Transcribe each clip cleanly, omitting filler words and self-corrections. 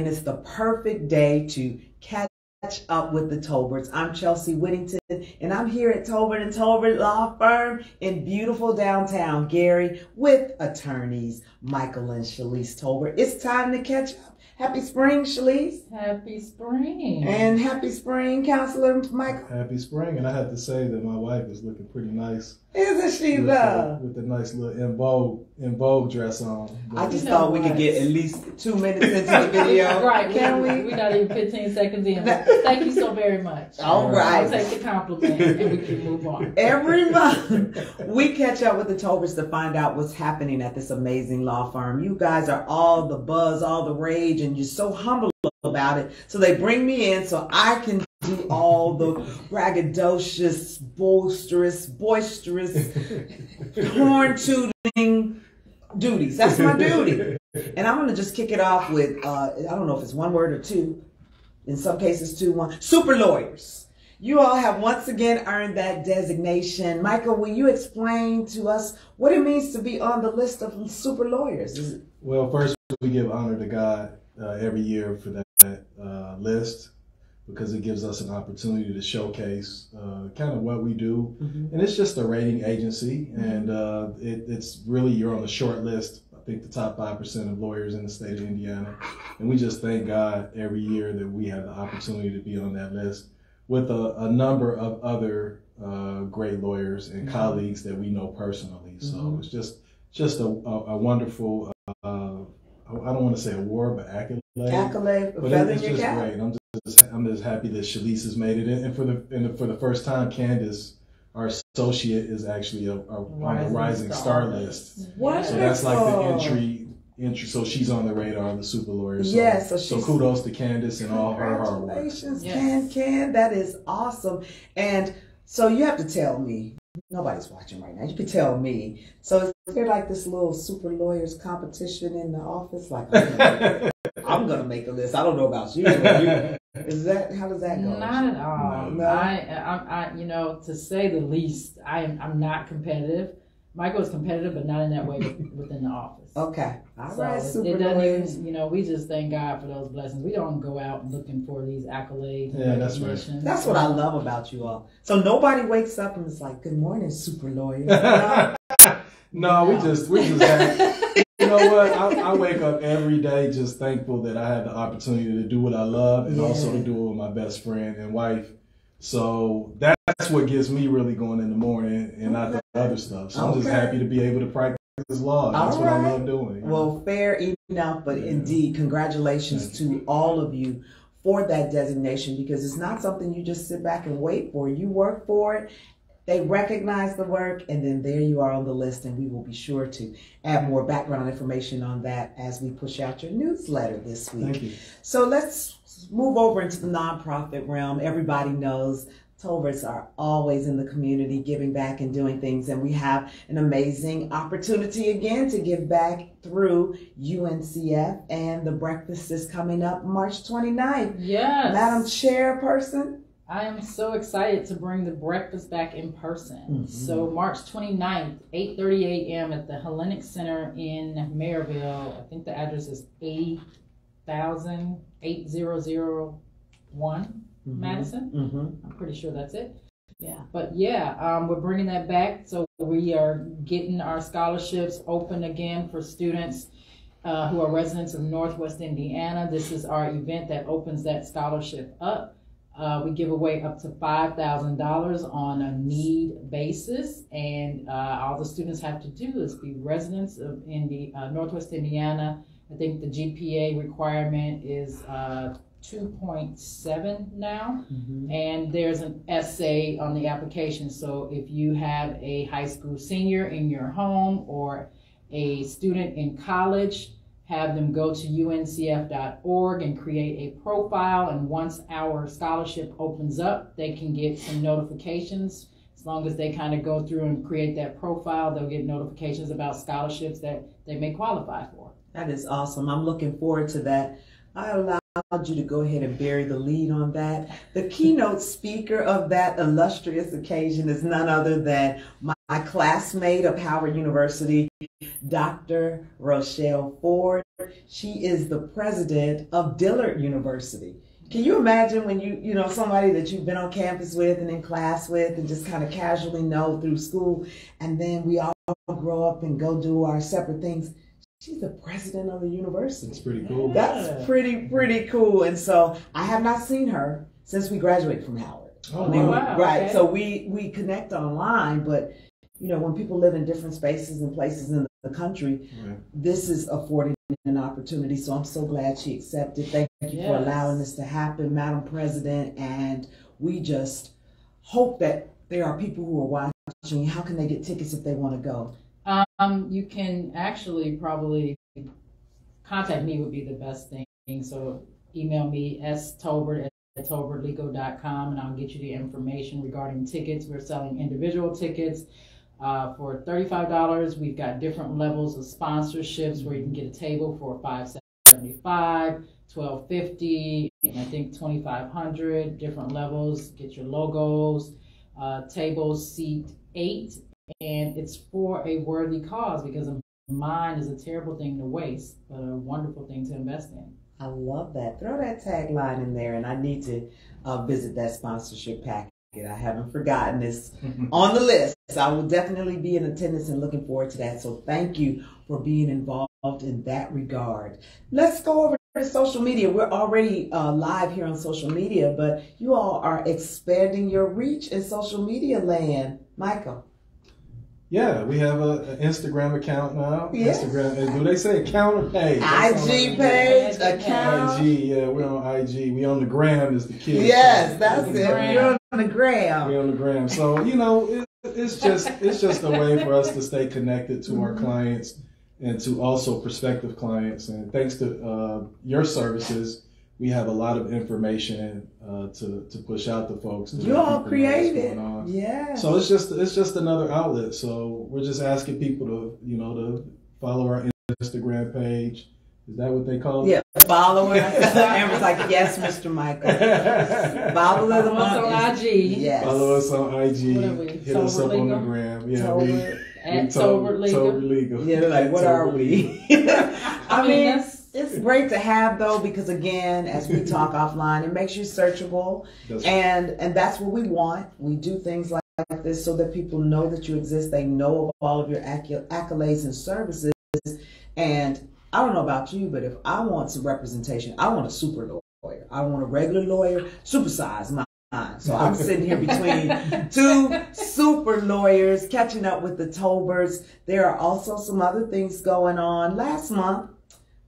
it's the perfect day to catch up with the Tolberts. I'm Chelsea Whittington, and I'm here at Tolbert and Tolbert Law Firm in beautiful downtown Gary with attorneys Michael and Shalise Tolbert. It's time to catch up. Happy spring, Shalise. Happy spring. And happy spring, Counselor Michael. Happy spring. And I have to say that my wife is looking pretty nice. Isn't she, though? With the nice little in vogue dress on. I just thought we could get at least 2 minutes into the video. Right. Can we? We're not even 15 seconds in. Thank you so very much. All right. I'll take the compliment and we can move on. Every month, we catch up with the Tolberts to find out what's happening at this amazing law firm. You guys are all the buzz, all the rage, and you're so humble about it. So they bring me in so I can do all the braggadocious, boisterous, horn-tooting duties. That's my duty. And I'm going to just kick it off with, I don't know if it's one word or two. In some cases, two, one. Super lawyers. You all have once again earned that designation. Michael, will you explain to us what it means to be on the list of super lawyers? Well, first, we give honor to God every year for that list, because it gives us an opportunity to showcase kind of what we do. Mm-hmm. And it's just a rating agency, and it's really, you're on the short list, I think the top 5% of lawyers in the state of Indiana. And we just thank God every year that we have the opportunity to be on that list with a number of other great lawyers and colleagues that we know personally. So it's just a wonderful, I don't want to say award, but accolade. Accolade, but it's just great. I'm just happy that Shalise has made it, and for the first time, Candace, our associate, is actually on the rising star list. Wonderful. So that's like the entry. So she's on the radar of the super lawyers. So, yes. So kudos to Candace and all her hard work. Congratulations, Can. That is awesome. And so you have to tell me. Nobody's watching right now. You can tell me. So is there like this little super lawyers competition in the office? Like, I'm gonna make a list. I don't know about you. Is that, how does that go? Not at all. No. I you know, to say the least, I'm not competitive. Michael is competitive, but not in that way within the office. Okay. All right, super it doesn't lawyers. even, you know, we just thank God for those blessings. We don't go out looking for these accolades. Yeah, that's right. That's what I love about you all. So nobody wakes up and is like, "Good morning, super lawyers." No, we just happy. You know what? I wake up every day just thankful that I have the opportunity to do what I love, and also to do it with my best friend and wife. So that's what gets me really going in the morning, and not the other stuff. So I'm just happy to be able to practice law. That's what I love doing. Well, fair enough, but indeed, congratulations to all of you for that designation, because it's not something you just sit back and wait for. You work for it. They recognize the work, and then there you are on the list, and we will be sure to add more background information on that as we push out your newsletter this week. Thank you. So let's move over into the nonprofit realm. Everybody knows Tolberts are always in the community giving back and doing things, and we have an amazing opportunity again to give back through UNCF, and the breakfast is coming up March 29th. Yes. Madam Chairperson? I am so excited to bring the breakfast back in person. So March 29th, 8:30 a.m. at the Hellenic Center in Maryville. I think the address is 8001 Madison. I'm pretty sure that's it. Yeah. But yeah, we're bringing that back. So we are getting our scholarships open again for students who are residents of Northwest Indiana. This is our event that opens that scholarship up. We give away up to $5,000 on a need basis, and all the students have to do is be residents of Northwest Indiana. I think the GPA requirement is 2.7 now, and there's an essay on the application. So if you have a high school senior in your home or a student in college, have them go to uncf.org and create a profile, and once our scholarship opens up, they can get some notifications. As long as they kind of go through and create that profile, they'll get notifications about scholarships that they may qualify for. That is awesome. I'm looking forward to that. I allowed you to go ahead and bury the lead on that. The keynote speaker of that illustrious occasion is none other than my classmate of Howard University, Dr. Rochelle Ford. She is the president of Dillard University. Can you imagine when you know, somebody that you've been on campus with and in class with and just kind of casually know through school, and then we all grow up and go do our separate things. She's the president of the university. It's pretty cool. That's pretty cool. And so I have not seen her since we graduated from Howard. Oh, wow. Right. Okay. So we connect online, but you know, when people live in different spaces and places in the country, Right. this is affording an opportunity. So I'm so glad she accepted. Thank you for allowing this to happen, Madam President. And we just hope that there are people who are watching. How can they get tickets if they want to go? You can actually probably contact me would be the best thing. So email me stolbert@tolbertlegal.com and I'll get you the information regarding tickets. We're selling individual tickets for $35. We've got different levels of sponsorships where you can get a table for $575, $1250, and I think $2,500. Different levels. Get your logos. Table seat 8. And it's for a worthy cause because a mind is a terrible thing to waste, but a wonderful thing to invest in. I love that. Throw that tagline in there, and I need to visit that sponsorship packet. I haven't forgotten this on the list. I will definitely be in attendance and looking forward to that. So thank you for being involved in that regard. Let's go over to social media. We're already live here on social media, but you all are expanding your reach in social media land. Michael. Yeah, we have an Instagram account now. Yes. Instagram. Do they say account or page? IG page, account. IG, yeah, we're on IG. We on the gram, as the kids. Yes, that's it. Gram. You're on the gram. We're on the gram. So, you know, it's just a way for us to stay connected to our clients and to also prospective clients. And thanks to your services, we have a lot of information to push out to folks. You all created, yeah. So it's just another outlet. So we're just asking people to to follow our Instagram page. Is that what they call it? Yeah, follow it. Amber's like, yes, Mr. Michael. Follow us on IG. Yes. Follow us on IG. What are we? Hit us up on the gram. Yeah, at Tolbert Legal. Yeah, they're like, what are we? I mean, it's great to have though, because again, as we talk offline, it makes you searchable, and that's what we want. We do things like this so that people know that you exist. They know of all of your accolades and services. And I don't know about you, but if I want some representation, I want a super lawyer. I want a regular lawyer, supersize mine. So I'm sitting here between two super lawyers, catching up with the Tolberts. There are also some other things going on. Last month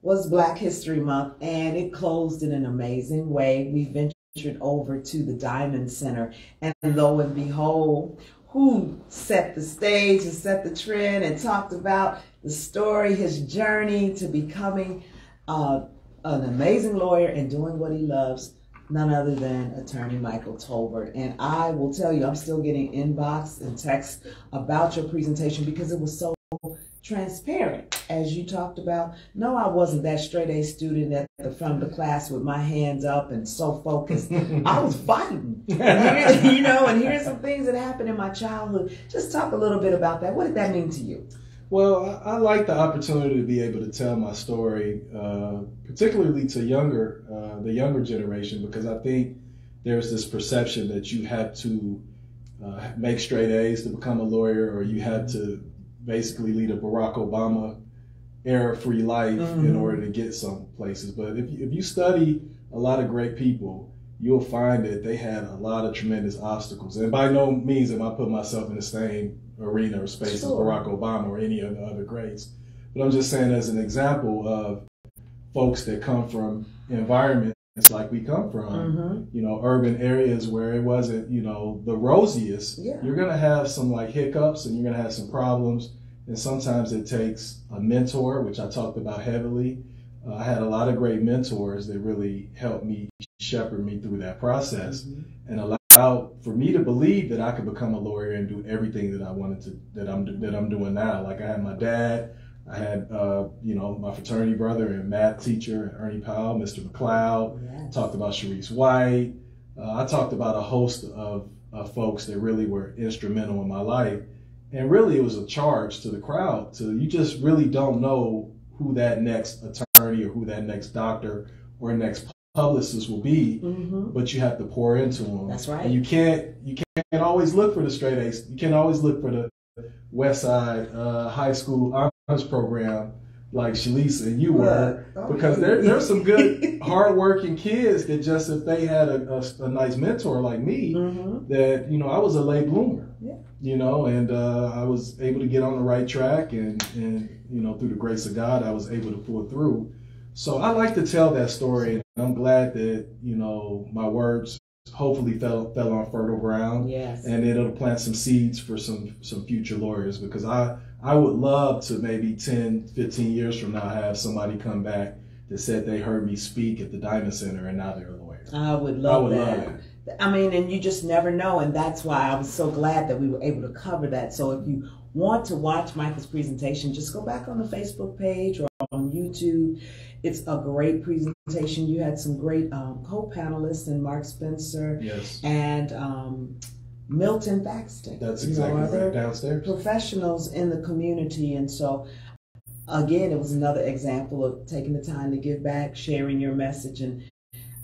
was Black History Month, and it closed in an amazing way. We ventured over to the Diamond Center, and lo and behold, who set the stage and set the trend and talked about the story, his journey to becoming an amazing lawyer and doing what he loves, none other than attorney Michael Tolbert. And I will tell you, I'm still getting inbox and texts about your presentation because it was so transparent, as you talked about. No, I wasn't that straight A student at the front of the class with my hands up and so focused. I was fighting. And here's some things that happened in my childhood. Just talk a little bit about that. What did that mean to you? Well, I like the opportunity to be able to tell my story, particularly to the younger generation, because I think there's this perception that you have to make straight A's to become a lawyer, or you have to basically lead a Barack Obama era-free life in order to get some places. But if you study a lot of great people, you'll find that they had a lot of tremendous obstacles. And by no means am I putting myself in the same arena or space as Barack Obama or any of the other greats. But I'm just saying, as an example of folks that come from environments like we come from, urban areas where it wasn't, the rosiest, you're going to have some like hiccups and you're going to have some problems. And sometimes it takes a mentor, which I talked about heavily. I had a lot of great mentors that really helped me shepherd me through that process and allowed for me to believe that I could become a lawyer and do everything that I wanted to, that I'm doing now. Like I had my dad, I had, my fraternity brother and math teacher, Ernie Powell, Mr. McLeod, talked about Sharice White. I talked about a host of folks that really were instrumental in my life. And really it was a charge to the crowd you just really don't know who that next attorney attorney or who that next doctor or next publicist will be, but you have to pour into them. That's right. And you can't always look for the straight A's. You can't always look for the West Side High School honors program like Shalisa and you were, because there's some good, hardworking kids that just, if they had a nice mentor like me, that, you know, I was a late bloomer, you know, and I was able to get on the right track, and you know, through the grace of God, I was able to pull through. So I like to tell that story, and I'm glad that, you know, my words hopefully fell on fertile ground. Yes. And it'll plant some seeds for some future lawyers, because I would love to maybe 10, 15 years from now have somebody come back that said they heard me speak at the Diamond Center and now they're a lawyer. I would love that. I mean, and you just never know, and that's why I was so glad that we were able to cover that. So if you want to watch Michael's presentation, just go back on the Facebook page or on YouTube. It's a great presentation. You had some great co-panelists, and Mark Spencer, and Milton Thaxton. That's exactly right, downstairs. Professionals in the community. And so, again, it was another example of taking the time to give back, sharing your message. And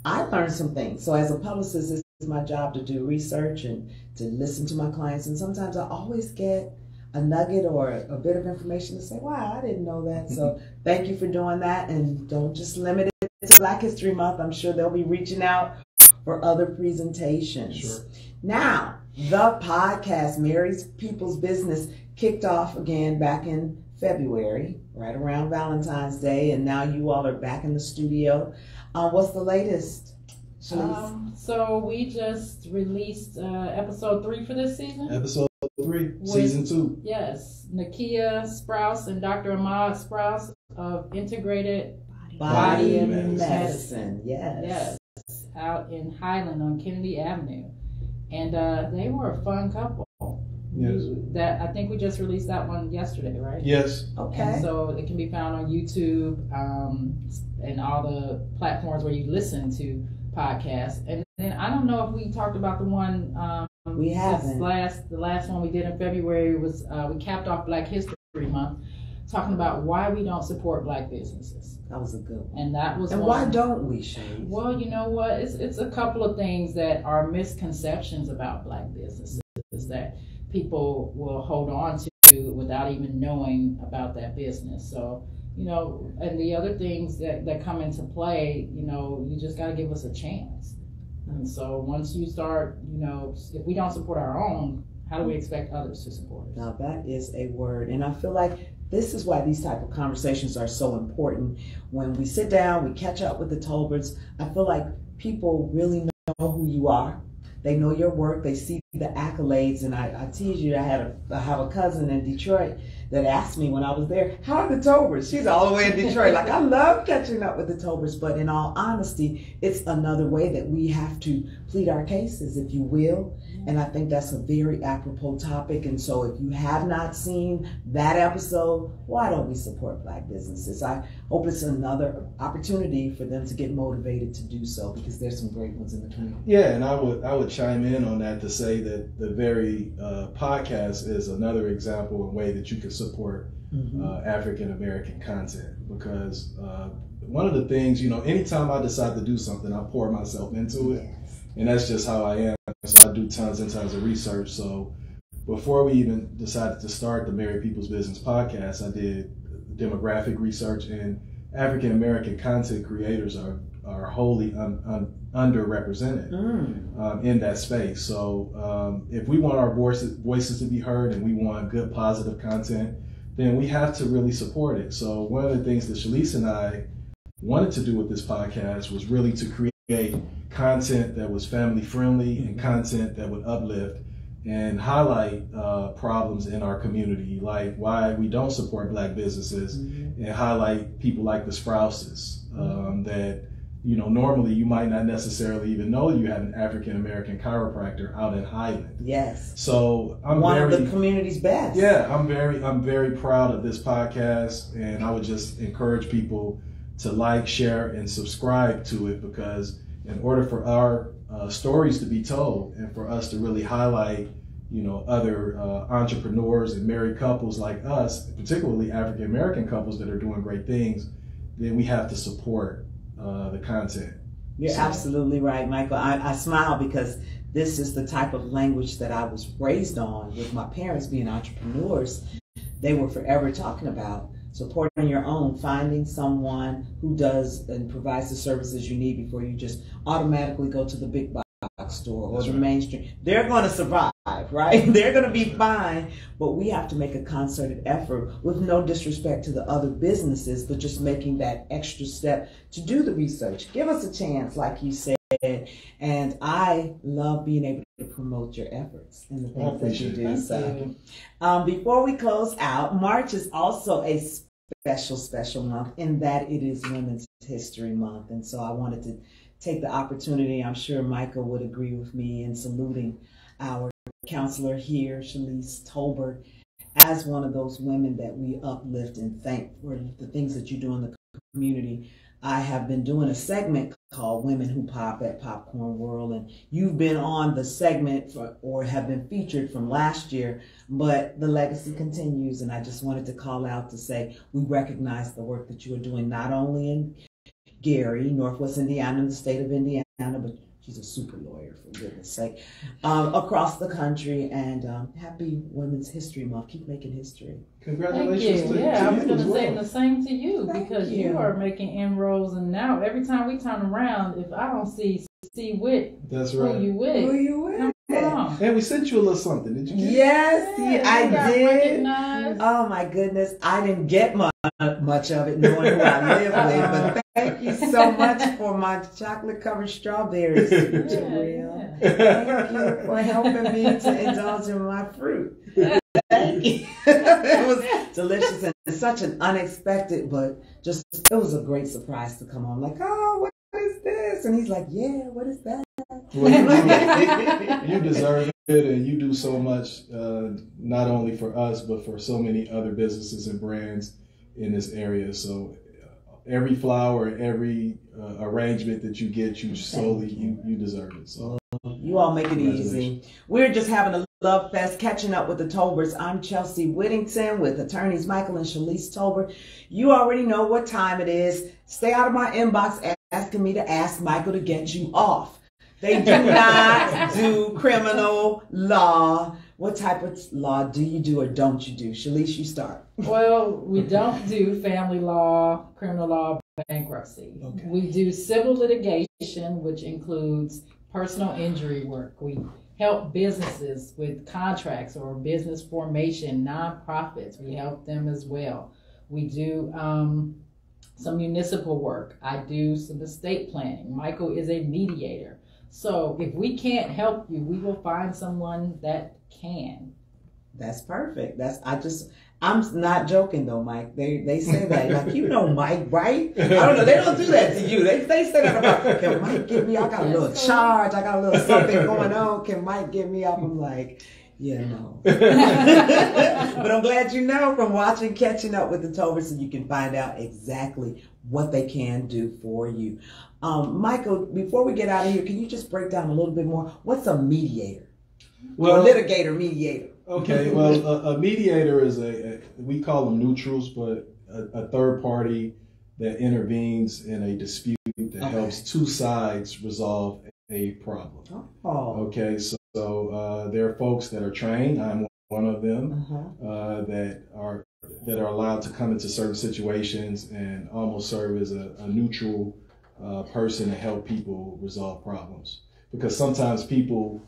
I learned some things. So as a publicist, it's my job to do research and to listen to my clients. And sometimes I always get a nugget or a bit of information to say, wow, I didn't know that. So thank you for doing that. And don't just limit it to Black History Month. I'm sure they'll be reaching out for other presentations. Sure. Now, the podcast, Mary's People's Business, kicked off again back in February, right around Valentine's Day, and now you all are back in the studio. What's the latest? So we just released episode 3 for this season. Episode 3, season 2. Yes, Nakia Sprouse and Dr. Ahmad Sprouse of Integrated Body and Medicine. Yes, out in Highland on Kennedy Avenue. And they were a fun couple. Yes. I think we just released that one yesterday, right? Yes. Okay. And so it can be found on YouTube and all the platforms where you listen to podcasts. And then I don't know if we talked about the one we haven't. The last one we did in February was we capped off Black History Month, talking about why we don't support Black businesses. That was a good one. And that was why don't we, Shade? Well, you know what? It's a couple of things that are misconceptions about Black businesses that people will hold on to without even knowing about that business. So, you know, and the other things that come into play, you know, you just got to give us a chance. And so once you start, you know, if we don't support our own, how do we expect others to support us? Now that is a word. And I feel like this is why these type of conversations are so important. When we sit down, we catch up with the Tolberts, I feel like people really know who you are. They know your work. They see the accolades. And I tease you, I have a cousin in Detroit that asked me when I was there, how are the Tolberts? She's all the way in Detroit. Like, I love catching up with the Tolberts. But in all honesty, it's another way that we have to plead our cases, if you will. And I think that's a very apropos topic. And so if you have not seen that episode, why don't we support Black businesses? I hope it's another opportunity for them to get motivated to do so, because there's some great ones in the community. Yeah, and I would chime in on that to say that the very podcast is another example and way that you can support African American content, because one of the things, you know, anytime I decide to do something, I pour myself into it. And that's just how I am. So I do tons and tons of research. So before we even decided to start the Married People's Business podcast, I did demographic research, and African American content creators are wholly underrepresented in that space. So if we want our voices to be heard and we want good, positive content, then we have to really support it. So one of the things that Shalisa and I wanted to do with this podcast was really to create content that was family friendly and content that would uplift and highlight problems in our community, like why we don't support Black businesses, and highlight people like the Sprouses that, you know, normally you might not necessarily even know you have an African American chiropractor out in Highland. Yes. So I'm one of the community's best. Yeah, I'm very proud of this podcast, and I would just encourage people to like, share, and subscribe to it, because in order for our stories to be told and for us to really highlight, you know, other entrepreneurs and married couples like us, particularly African American couples that are doing great things, then we have to support the content. You're absolutely right, Michael. I smile because this is the type of language that I was raised on with my parents being entrepreneurs. They were forever talking about supporting your own, finding someone who does and provides the services you need before you just automatically go to the big box store or the mainstream. They're going to survive, right? They're going to be fine, but we have to make a concerted effort with no disrespect to the other businesses, but just making that extra step to do the research. Give us a chance, like you said. And I love being able to promote your efforts and the things that you do. So, before we close out, March is also a special month in that it is Women's History Month. And so I wanted to take the opportunity, I'm sure Michael would agree with me, in saluting our counselor here, Shalise Tolbert, as one of those women that we uplift and thank for the things that you do in the community. I have been doing a segment called Women Who Pop at Popcorn World, and you've been on the segment or have been featured from last year, but the legacy continues, and I just wanted to call out to say we recognize the work that you are doing not only in Gary, Northwest Indiana, in the state of Indiana, but she's a super lawyer, for goodness sake, across the country. And happy Women's History Month. Keep making history. Congratulations. Thank you. I was going to say the same to you, because you are making inroads. And now every time we turn around, if I don't see Witt, that's right. Who you with? And we sent you a little something, did you? Yes, I did. Recognized. Oh my goodness, I didn't get much of it knowing who I live with, but thank you so much for my chocolate-covered strawberries, Jarrell. Thank you for helping me to indulge in my fruit. Thank you. It was delicious and such an unexpected, but just, it was a great surprise to come home. Like, oh, what is this? And he's like, yeah, what is that? Well, you deserve it, and you do so much, not only for us, but for so many other businesses and brands in this area. So every flower, every arrangement that you get, you deserve it. So you all make it easy. We're just having a love fest, catching up with the Tolberts. I'm Chelsea Whittington with attorneys Michael and Shalise Tolbert. You already know what time it is. Stay out of my inbox asking me to ask Michael to get you off. They do not do criminal law. What type of law do you do or don't you do? Shalise, you start. Well, we don't do family law, criminal law, bankruptcy. Okay. We do civil litigation, which includes personal injury work. We help businesses with contracts or business formation, nonprofits. We help them as well. We do some municipal work. I do some estate planning. Michael is a mediator. So if we can't help you, we will find someone that can. That's perfect. I'm not joking though, Mike. They say that, like, you know Mike, right? I don't know. They don't do that to you. They say that about, can Mike get me? I got a little charge. I got a little something going on. Can Mike get me up? I'm like, yeah, no. But I'm glad you know from catching up with the Tolberts, so you can find out exactly what they can do for you. Michael, before we get out of here, can you just break down a little bit more? What's a mediator? Well, a litigator, mediator. Okay, well, a mediator is we call them neutrals, but a third party that intervenes in a dispute that helps two sides resolve a problem. Oh. Okay, so there are folks that are trained. I'm one of them that are allowed to come into certain situations and almost serve as a neutral person to help people resolve problems. Because sometimes people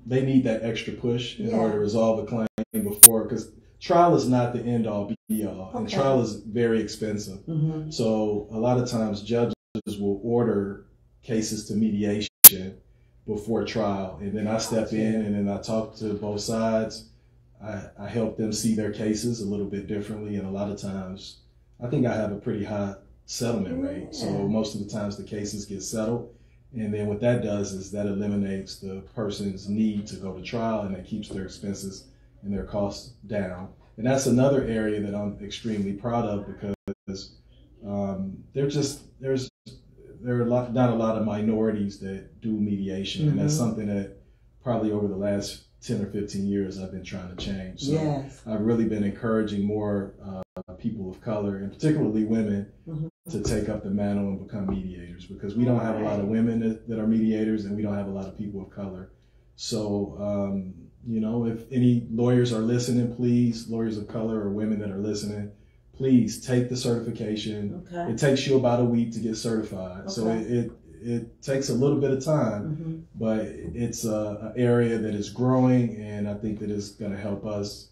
they need that extra push in order to resolve a claim before, because trial is not the end all be all, and trial is very expensive. So a lot of times judges will order cases to mediation before trial, and then I step in and then I talk to both sides. I help them see their cases a little bit differently, and a lot of times I think I have a pretty high settlement rate. So most of the times the cases get settled, and then what that does is that eliminates the person's need to go to trial, and it keeps their expenses and their costs down. And that's another area that I'm extremely proud of, because there are not a lot of minorities that do mediation, and that's something that probably over the last 10 or 15 years I've been trying to change. So yes. I've really been encouraging more people of color, and particularly women, to take up the mantle and become mediators, because we don't have a lot of women that are mediators, and we don't have a lot of people of color. So, you know, if any lawyers are listening, please, lawyers of color or women that are listening, please take the certification. Okay. It takes you about a week to get certified. Okay. So it takes a little bit of time, but it's an area that is growing, and I think that it's going to help us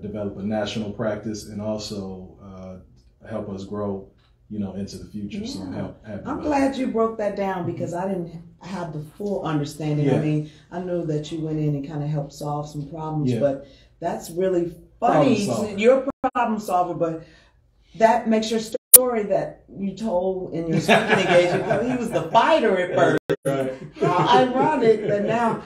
develop a national practice, and also help us grow, you know, into the future. Yeah. So I'm glad you broke that down, because I didn't have the full understanding. Yeah. I mean, I knew that you went in and kind of helped solve some problems, Yeah. but that's really funny. You're a problem solver, but that makes your story that you told in your speaking engagement, because he was the fighter at first. Right. How ironic that now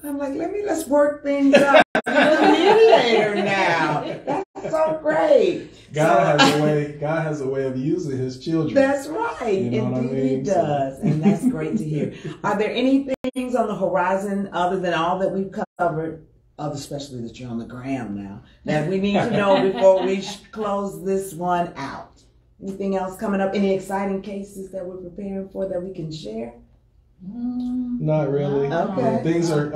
I'm like, let's work things out. You're a mediator now. That's so great. God has a way of using his children. That's right. You know Indeed, what I mean? he does. And that's great to hear. Are there any things on the horizon other than all that we've covered, especially that you're on the gram now, that we need to know before we close this one out? Anything else coming up? Any exciting cases that we're preparing for that we can share? Not really. Okay. Things are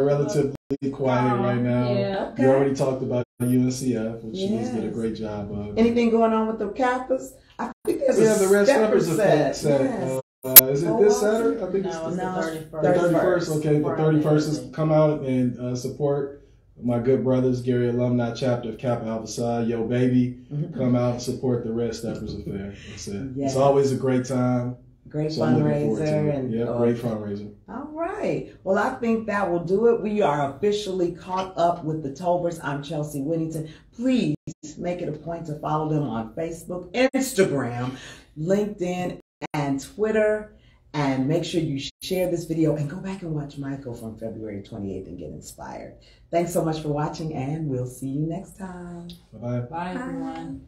relatively quiet right now. Yeah. Okay. You already talked about UNCF, which you Yes. did a great job of. Anything going on with the Kappas? I think there's Yeah, a the Red stepper Steppers set. set. Yes. Is it Oh, this was Saturday? it? I think No, it's it's the 31st. the 31st. Okay, the Friday. 31st is come out and support my good brothers, Gary Alumni Chapter of Kappa Alpha Psi, Yo Baby. Come out and support the Red Steppers Affair. That's it. Yes. It's always a great time. Great So I'm looking forward to fundraiser. it. And Yeah, great fundraiser. All right. Well, I think that will do it. We are officially caught up with the Tolberts. I'm Chelsea Whittington. Please make it a point to follow them on Facebook, Instagram, LinkedIn, and Twitter. And make sure you share this video and go back and watch Michael from February 28th and get inspired. Thanks so much for watching, and we'll see you next time. Bye-bye. Bye, everyone.